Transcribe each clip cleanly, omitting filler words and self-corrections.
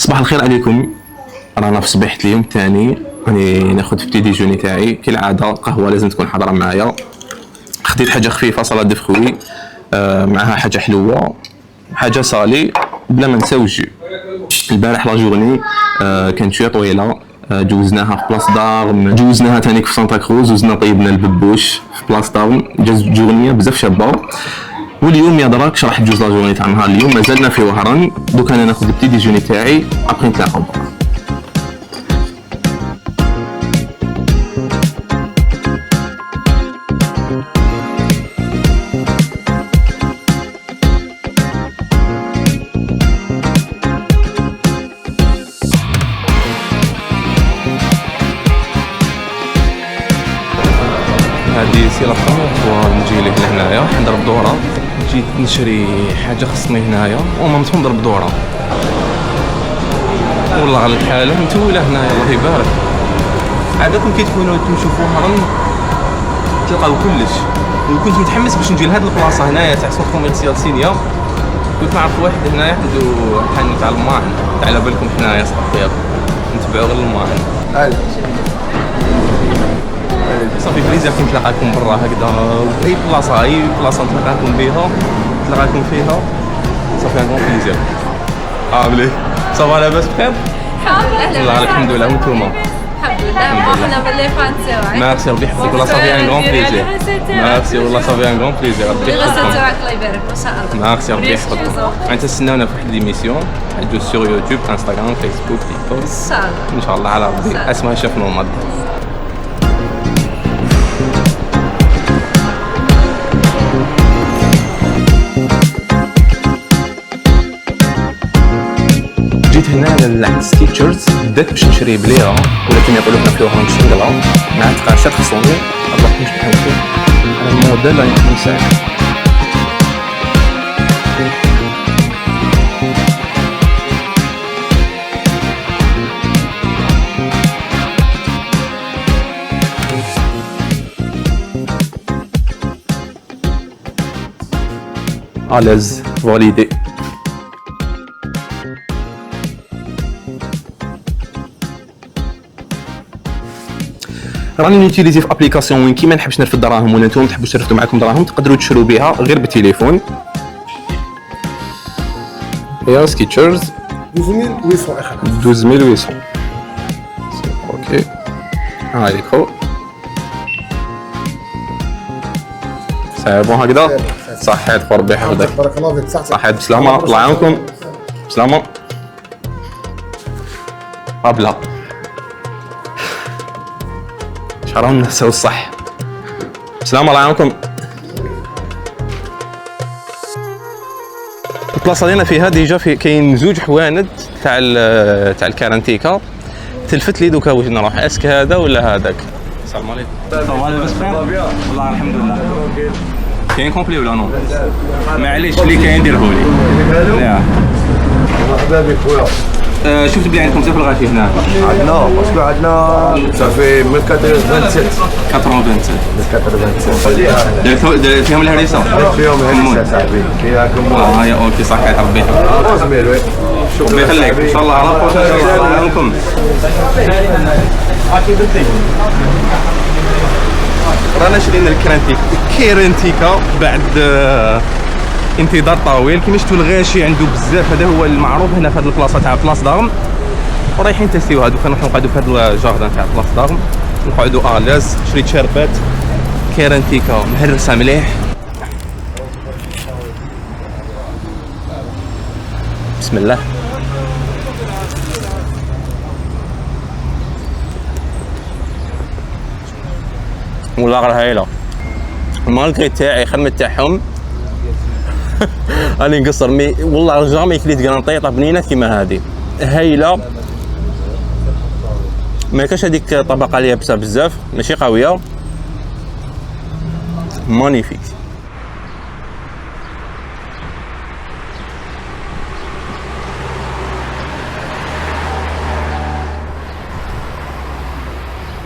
صباح الخير عليكم. رانا في صبيحة اليوم الثاني، راني ناخذ في ديجوني تاعي كالعاده. قهوه لازم تكون حاضره معايا. خديت حاجه خفيفه صلاه دي فخوي، معها حاجه حلوه، حاجه صالي، بلا ما نساو الجو. البارح لا جورني كانت شويه طويله، جوزناها في بلاص دارم، جوزناها ثاني في سانتا كروز، وزنا طيبنا الببوش في بلاص دارم. جاز جورنيه بزاف شابه. واليوم يا دراك راح تجوز لا جورني تاع نهار اليوم. مازلنا في وهران. دوك انا ناخذ البتي ديجوني تاعي، ابخي نتلاقاو. هذه سي لا بروميير فوا نجي لهنايا نضرب دوره. جيت نشري حاجه خصني هنايا ومامتهم نضرب دوره. والله على الحال متوله هنايا الله يبارك. عادة كي تكونوا تمشوا في وهران تلقاو كلش، وكنت متحمس باش نجي لهاد البلاصه هنايا تاع سونتر كوميرسيال سينيا. كنت نعرف واحد هنايا عنده حانوت تاع الماعن، على بالكم حنايا صافي نتبعوا غير الماعن. صافي بليزير كي نتلاقاكم برا هكذا، اي بلاصه نتلاقاكم بها نتلاقاكم فيها، صافي ان بليزير. مليح. صافا لاباس بخير؟ والله الحمد لله. وانتوما؟ الحمد لله. احنا باللي فان تاعك. ميرسي ربي يحفظك. والله صافي ان غون بليزير. ميرسي والله صافي ان غون بليزير. ربي يحفظكم. تاعك الله يبارك ما شاء الله. ميرسي ربي يحفظكم. انت تستناونا في واحد ليميسيون ندوز سور يوتيوب، انستغرام، فيسبوك، تيك توك ان شاء الله على ربي. اسمها شيف نوماد. جيت هنا لعند سكيتشرز، بدات باش نشري بليره، ولكن يقولوا لنا في وهران شنقله مع تقاشات خصوني. الله مش نحوسو على الموديل راني نساع. ألاز فاليدي. راني نوتيليزي في ابليكاسيون وين كيما نحبش نرفد دراهم ولا نتوما تحبوش ترفدوا معكم دراهم، تقدروا تشرو بها غير بالتليفون. يا سكيتشرز 12800 اخر 12800. اوكي هايكو سي بون هكذا. صحيت ربي يحفظك. بارك الله فيك. صحيت بسلامه. الله يعاونكم. بسلامه. بلا شعرهم نساو الصح. بسلامه الله يعاونكم. البلاصه اللي انا فيها ديجا كاين زوج حواند تاع الكارانتيكا. تلفت لي دوكا واش نروح اسك هذا ولا هذاك. السلام عليكم. صافا لاباس بخير؟ والله الحمد لله. كاين كومبلي ولا نو؟ معليش اللي كاين ديرهولي. مرحبا بك خويا. شفت بلي عندكم بزاف الغاشي هنا. عندنا باسكو عندنا صافي من 87 87 فيهم الهريسه. فيهم هريسه صاحبي. فيها كمون. هيا اوكي صحيت ربي يحفظك. زميل وي. ربي يخليك ان شاء الله. على بروش ان شاء الله. الله يعاونكم. رانا شرينا الكيرانتيكا بعد انتظار طويل. كيما شفتوا الغاشي عنده بزاف. هذا هو المعروف هنا في هذه البلاصه تاع بلاص دارم. ورايحين تسيو هادو كنروحو نقعدو في هاد الجاردان تاع بلاص دارم نقعدو الاز. شريت شربات كيرانتيكا مهرسه مليح. بسم الله. والله غير هايله المالكري تاعي خدمة تاعهم راني نقصر مي والله جامي كليت كرانطيطه بنينات كيما هذه هايله. ما كاش هذيك طبقه اليابسه بزاف ماشي قويه مانيفيك.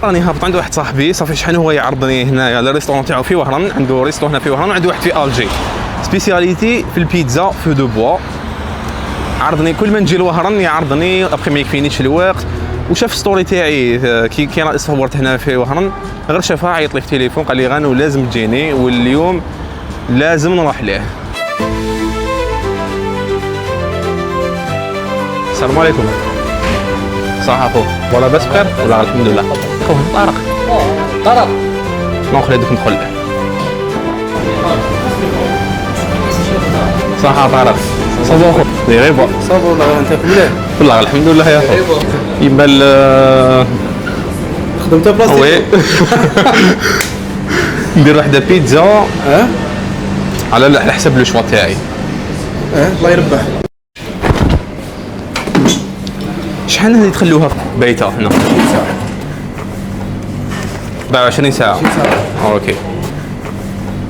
راني هابط عند واحد صاحبي صافي شحال هو يعرضني هنايا على الريستورون تاعو في وهران. عنده ريستورون هنا في وهران وعنده واحد في الجي سبيسياليتي في البيتزا فو دو بوا. عرضني كل ما نجي لوهران يعرضني ابخي ما يكفينيش الوقت. وشاف ستوري تاعي كي راه صورت هنا في وهران غير شافها عيط لي في التليفون قال لي غانو لازم تجيني واليوم لازم نروح ليه. السلام عليكم. صح اخو ولا بس بخير ولا الحمد لله. اخو طارق طارق ما خلي دوك ندخل له. صح طارق صافا اخو غيبه صافا والله انت مليح والله الحمد لله يا اخو. يبان خدمت بلاصتك وي ندير وحده بيتزا على حسب لو شوا تاعي. الله يربح. شحال هذه تخلوها بايته هنا؟ 24 ساعة. اوكي.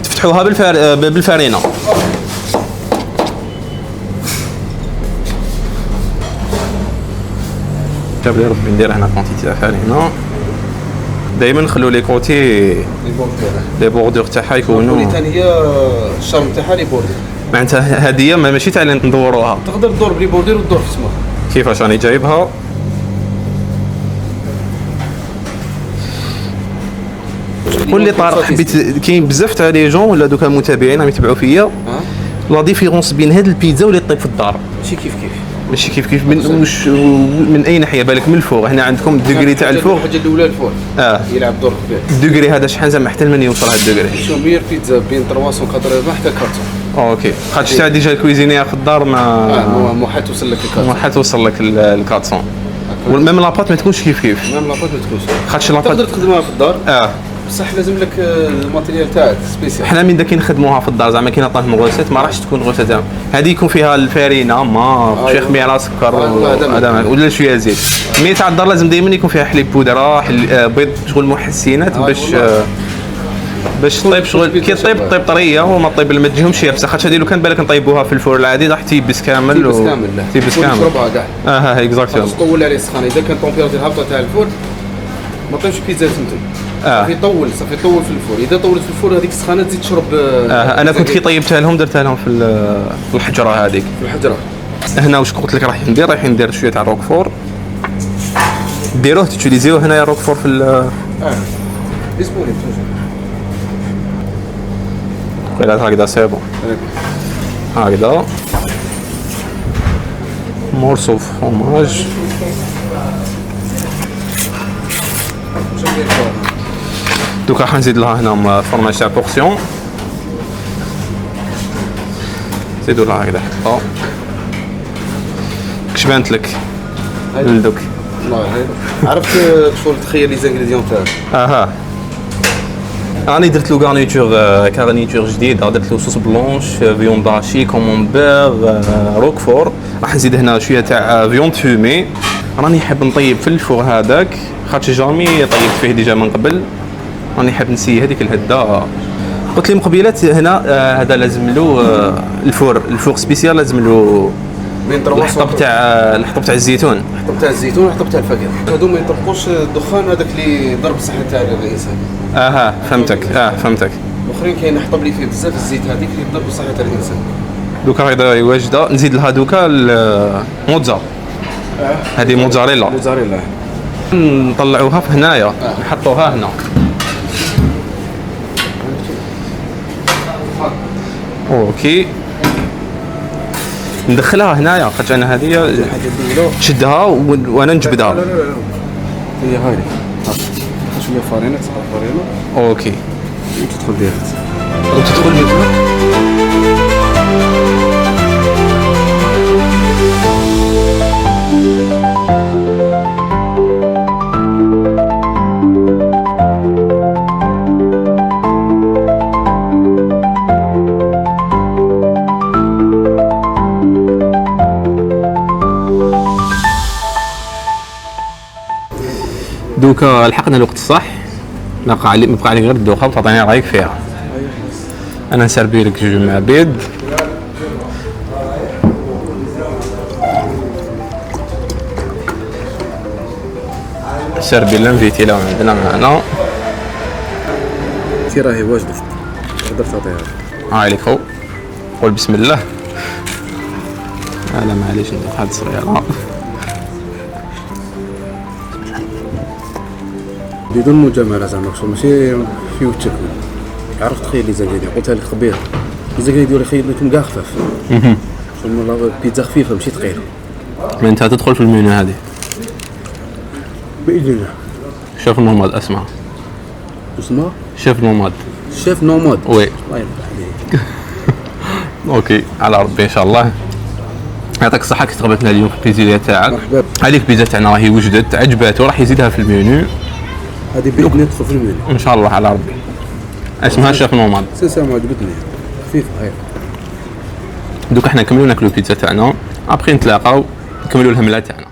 تفتحوها بالفارينة. جاب لي ربي ندير هنا كونتيتي تاع فارينة. دائما نخلو لي كوتي لي بوردور تاعها يكونوا. ثاني هي الشرم تاعها لي بوردور. معناتها هذه ماشي تاع اللي ندوروها. تقدر تدور بلي بوردور وتدور في السما. كيفاش راني جايبها؟ قول لي طارق حبيت كاين بزاف تاع لي جون ولا دوكا المتابعين راهم يتبعوا فيا لا ديفيرونس بين هاد البيتزا واللي طيب في الدار. ماشي كيف كيف. ماشي كيف كيف من اي ناحيه بالك من الفوق هنا عندكم الدوغري تاع الفوق. الحاجه الاولى الفوق يلعب دور كبير. الدوغري هذا شحال زعما حتى لمن يوصل هاد الدوغري؟ شو مير بيتزا بين 380 حتى 400. اوكي خاطش تاع ديجا الكويزينيير في الدار مو حتوصل لك 400. ما حتوصل لك ال 400 وميم لاباط ما تكونش كيف كيف. ميم لاباط ما تكونش خاطش لاباط تقدر تخدمها في الدار بصح لازم لك الماتيريال تاعك سبيسيال. حنا من داك نخدموها في الدار زعما كي نعطيهم غوسيت ما راحش تكون غوسيت زعما هذه يكون فيها الفارينه ما شي خميره سكر هذا ولا شويه زيت. مي تاع الدار لازم دائما يكون فيها حليب بودره بيض شغل محسنات باش طيب شغل كي طيب طريه وما طيب ما تجيهمش يابسه. خاطش هذه لو كان بالك نطيبوها في الفور العادي راح تيبس كامل تيبس كامل تشربها كاع اكزاكتلي. طول عليه السخانه اذا كان طومبيراتير هابطه تاع الفور ما طيبش بيتزا تمتم. صافي طول في الفور. اذا طولت في الفور هذيك السخانه تزيد تشرب. انا كنت كي طيبتها لهم درتها لهم في الحجره هذيك في الحجره. هنا واش قلت لك راح ندير شويه تاع روكفور. ديروه تيتيليزيوه هنايا روكفور في ديسبونيبل قيلات هكذا سي بون هكذا مورسو فروماج. دوكا راح نزيد لها هنا فرماج تاع بورسيون. زيدوا لها هكذا حطها. كش بانت لك لدوك؟ والله عرفت شغل تخيل لي زانغريديون تاعك. راني درت له كارنيتور جديده. درت له صوص بلونش فيون داشي كومونبير روكفور. راح نزيد هنا شويه تاع فيون فومي. راني حاب نطيب في الفور هذاك خاطش جامي طيبت فيه ديجا من قبل. راني حاب نسي هذيك الهده. قلت لي مقبلات هنا هذا لازم له الفور سبيسيال لازم له الحطب تاع الزيتون. الحطب تاع الزيتون والحطب تاع الفاكهه هادو ما يطبقوش الدخان هذاك اللي ضرب الصحه تاع الانسان. فهمتك. الاخرين كاين حطب اللي فيه بزاف الزيت هذيك اللي تضرب الصحه تاع الانسان. دوكا هذا واجده نزيد لها دوكا الموتزا. هذه موتزاريلا نطلعوها في هنايا نحطوها هنا. ندخلها هنايا خاطش انا هذه حاجه الاولى شدها وانا نجبدها. لا هي هاي شويه فارينه تسحب فارينه اوكي وتدخل ديريكت وتدخل مثلا. دوكا لحقنا الوقت الصح، بقى عليك غير الدوخه وتعطيني رايك فيها. انا نسربي لك جوج مع بيض. سربي لانفيتي لهم عندنا معنا. تي راهي واجده تقدر تعطيها. هاي لك هو قول بسم الله. لا معليش ندوق هاد الصغيره بدون مجامله زعما ماشي في وجهك. عرفت تخيل لي زاكيدي قلتها لك خبير زاكيدي ولا خير لكم كاع خفاف. والله بيتزا خفيفه ماشي ثقيله. ما انت تدخل في المنيو هذه باذن الله. شوف الموماد اسمها اسمها شيف نوماد. شيف نوماد. وي الله يرضى عليك. اوكي على ربي ان شاء الله. يعطيك الصحه كي تغبطنا اليوم في البيتزا تاعك. مرحبا. هذيك البيتزا تاعنا راهي وجدت عجباتو راح يزيدها في المنيو هذه بيدنا تدخل في المنيو ان شاء الله على ربي. اسمها شيف نوماد. سلسله عجبتني خفيفه هاي. دوك احنا نكملوا ناكلوا البيتزا تاعنا ابخي نتلاقاو نكملوا الهمله تاعنا.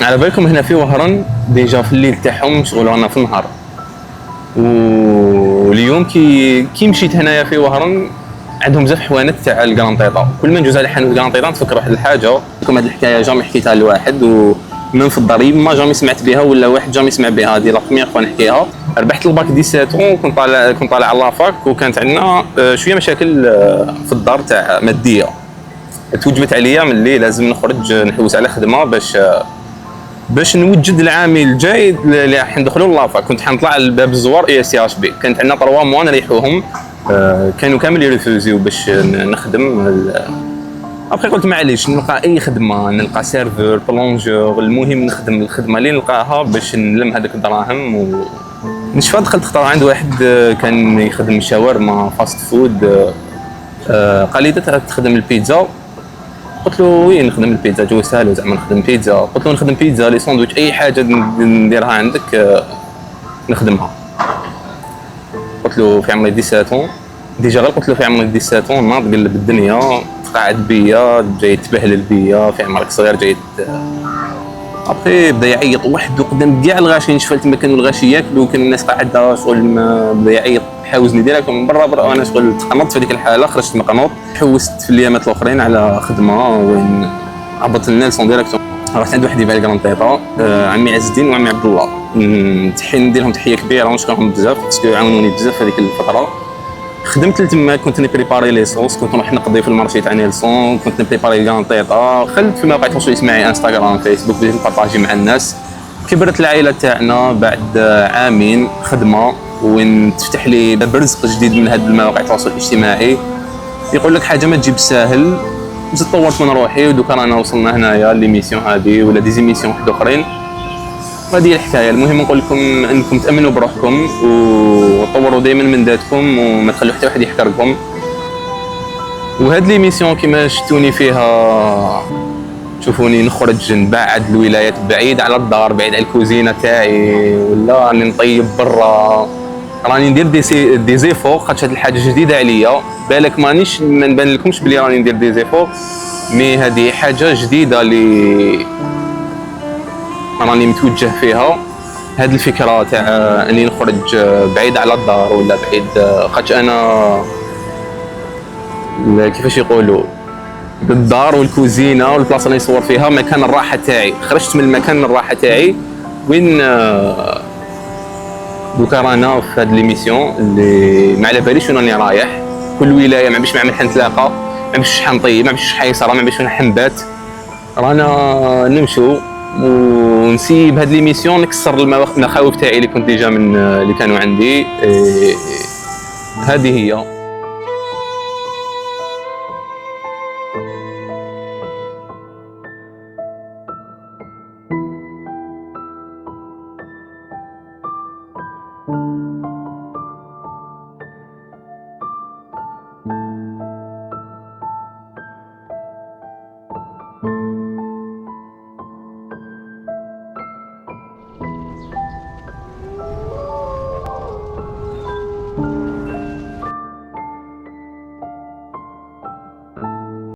على بالكم هنا في وهران ديجا في الليل تاعهم شغل رانا في النهار. واليوم كي مشيت هنايا في وهران عندهم بزاف حوانت تاع الكرانطيطا. كل ما ندوز على حانوت كرانطيطا نتفكر واحد الحاجه. لكم هذه الحكايه جامي حكيتها لواحد ومن في الضريب ما جامي سمعت بها ولا واحد جامي سمع بها. هذه لا بروميير فوا نحكيها. ربحت الباك 17 كنت طالع على لافاك وكانت عندنا شويه مشاكل في الدار تاع ماديه. توجبت عليا من اللي لازم نخرج نحوس على خدمه باش نوجد العامل الجاي اللي راح ندخلوا لافا. كنت حنطلع لباب الزوار اي اس تي اش بي. كانت عندنا 3 موا نريحوهم كانوا كامل يريفوزيو باش نخدم. ابخي قلت معليش نلقى اي خدمه نلقى سيرفور بلونجور المهم نخدم الخدمه اللي نلقاها باش نلم هذاك الدراهم ونشفى. دخلت اختار عند واحد كان يخدم شاورما فاست فود. قال لي تخدم البيتزا. قلت له وين نخدم البيتزا جو سهل زعما نخدم بيتزا. قلت له نخدم بيتزا لي ساندويتش اي حاجه نديرها عندك نخدمها. قلت له في عمري 17 ديجا غير قلت له في عمري 17 ناض قلب الدنيا تقاعد بيا جاي تبهلل بيا في عمرك صغير جاي. ابخي بدا يعيط وحده قدام كاع الغاشيين. شفت ما كانوا الغاشي ياكلوا كان الناس قاعده شغل بدا يعيط حاوزني ديريكت من برا وانا شغل تقنطت في هذيك الحاله. خرجت مقنوط حوست في الايامات الاخرين على خدمه وين هبط لنا لسون ديريكت. رحت عند واحد يبيع الكرانطيطا عمي عز الدين وعمي عبد الله. ندير لهم تحيه كبيره ونشكرهم بزاف باسكو عاونوني بزاف في هذيك الفتره. خدمت لتما كنت نبريباري لي صوص. كنت نروح نقضي في المارشي تاع نيلسون. كنت نبريباري الكرانطيطا. خلت في مواقع التواصل الاجتماعي انستغرام فيسبوك بديت نبارطاجي مع الناس. كبرت العائله تاعنا بعد عامين خدمه وين تفتح لي باب رزق جديد من هاد المواقع التواصل الاجتماعي. يقول لك حاجه ما تجيب ساهل. زدت طورت من روحي ودوكا رانا وصلنا هنايا ليميسيون هذه ولا دي زيميسيون واحد اخرين. هذه الحكايه. المهم نقول لكم انكم تامنوا بروحكم وطوروا دائما من ذاتكم وما تخلوا حتى واحد يحكركم. وهاد ليميسيون كيما شفتوني فيها شوفوني نخرج نبعد الولايات بعيد على الدار بعيد على الكوزينه تاعي ولا راني نطيب برا راني ندير دي زيفور خاطر هاد الحاجه جديده عليا. بالك مانيش ما نبان لكمش بلي راني ندير دي زيفور مي هذه حاجه جديده اللي راني متوجه فيها. هاد الفكره تاع اني نخرج بعيد على الدار ولا بعيد خاطر انا كيفاش يقولوا بالدار والكوزينه والبلاصه اللي نصور فيها مكان الراحه تاعي. خرجت من المكان الراحه تاعي وين دوكا رانا في هاد ليميسيون اللي ما على باليش وين راني رايح. كل ولايه ما بيش نعمل حنتلاقى ما بيش حنطيب ما بيش حيصرا ما بيش حنبات رانا نمشوا ونسيب هاد ليميسيون نكسر المخاوف تاعي اللي كنت ديجا من اللي كانوا عندي. هذه هي.